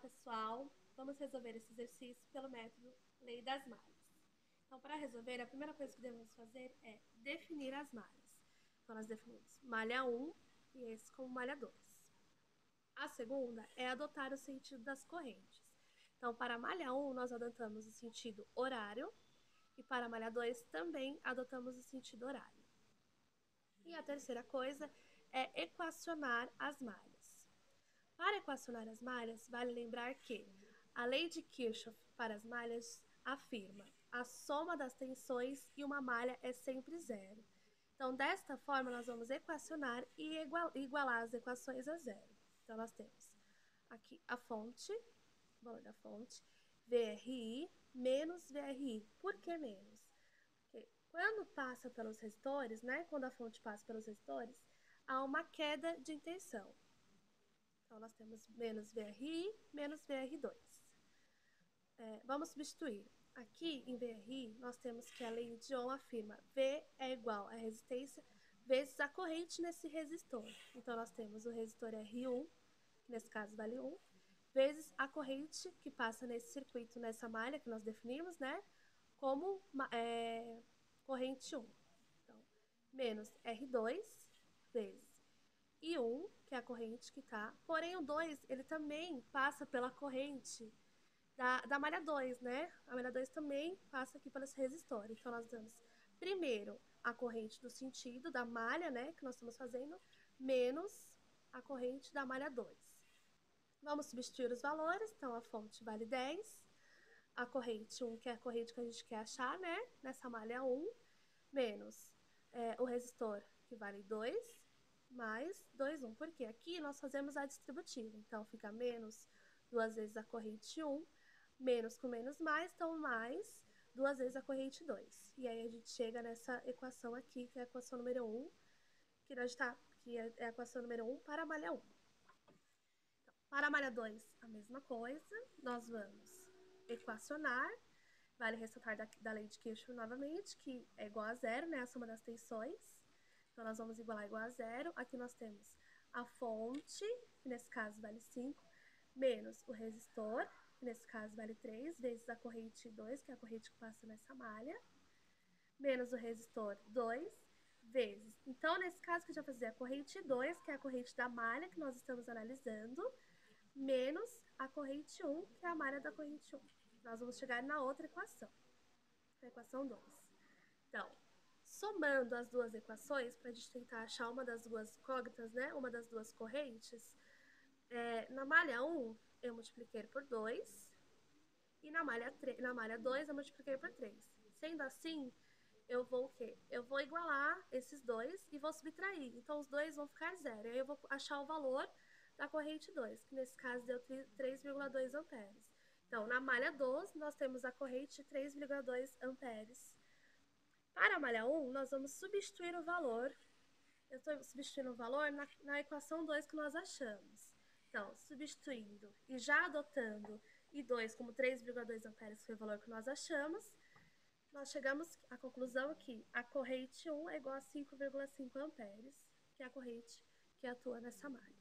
pessoal! Vamos resolver esse exercício pelo método Lei das Malhas. Então, para resolver, a primeira coisa que devemos fazer é definir as malhas. Então, nós definimos malha 1 e esse como malha 2. A segunda é adotar o sentido das correntes. Então, para a malha 1, nós adotamos o sentido horário e para a malha 2 também adotamos o sentido horário. E a terceira coisa é equacionar as malhas. Para equacionar as malhas, vale lembrar que a lei de Kirchhoff para as malhas afirma a soma das tensões e uma malha é sempre zero. Então, desta forma, nós vamos equacionar e igualar as equações a zero. Então, nós temos aqui a fonte, o valor da fonte, VRI menos VRI. Por que menos? Porque quando passa pelos resistores, né, quando a fonte passa pelos resistores, há uma queda de tensão. Então, nós temos menos VRI, menos VR2. Vamos substituir. Aqui em VRI, nós temos que a lei de Ohm afirma V é igual a resistência vezes a corrente nesse resistor. Então, nós temos o resistor R1, que nesse caso vale 1, vezes a corrente que passa nesse circuito, nessa malha que nós definimos, né? Como corrente 1. Então, menos R2 vezes I1, que é a corrente que está. Porém, o 2, ele também passa pela corrente da malha 2, né? A malha 2 também passa aqui pelo resistor. Então, nós damos primeiro a corrente do sentido da malha, né? Que nós estamos fazendo, menos a corrente da malha 2. Vamos substituir os valores. Então, a fonte vale 10. A corrente 1, que é a corrente que a gente quer achar, né? Nessa malha 1, menos o resistor, que vale 2, mais 2, 1. Porque aqui nós fazemos a distributiva. Então, fica menos 2 vezes a corrente 1, menos com menos mais, então mais 2 vezes a corrente 2. E aí a gente chega nessa equação aqui, que é a equação número 1, que é a equação número 1 para a malha 1. Então, para a malha 2, a mesma coisa, nós vamos equacionar. Vale ressaltar da lei de Kirchhoff novamente, que é igual a zero, né? A soma das tensões. Então, nós vamos igualar igual a zero. Aqui nós temos a fonte, que nesse caso vale 5, menos o resistor, que nesse caso vale 3, vezes a corrente 2, que é a corrente que passa nessa malha, menos o resistor 2, vezes. Então, nesse caso, que a gente vai fazer a corrente 2, que é a corrente da malha que nós estamos analisando, menos a corrente 1, que é a malha da corrente 1. Nós vamos chegar na outra equação, a equação 2. Então, somando as duas equações, para a gente tentar achar uma das duas incógnitas, né? Uma das duas correntes, na malha 1, eu multipliquei por 2, e na malha 2, eu multipliquei por 3. Sendo assim, eu vou o quê? Eu vou igualar esses dois e vou subtrair. Então, os dois vão ficar zero. Aí eu vou achar o valor da corrente 2, que nesse caso deu 3,2 amperes. Então, na malha 2, nós temos a corrente de 3,2 amperes. Para a malha 1, nós vamos substituir o valor. Eu estou substituindo o valor na equação 2 que nós achamos. Então, substituindo e já adotando I2 como 3,2 amperes, que foi o valor que nós achamos, nós chegamos à conclusão que a corrente 1 é igual a 5,5 amperes, que é a corrente que atua nessa malha.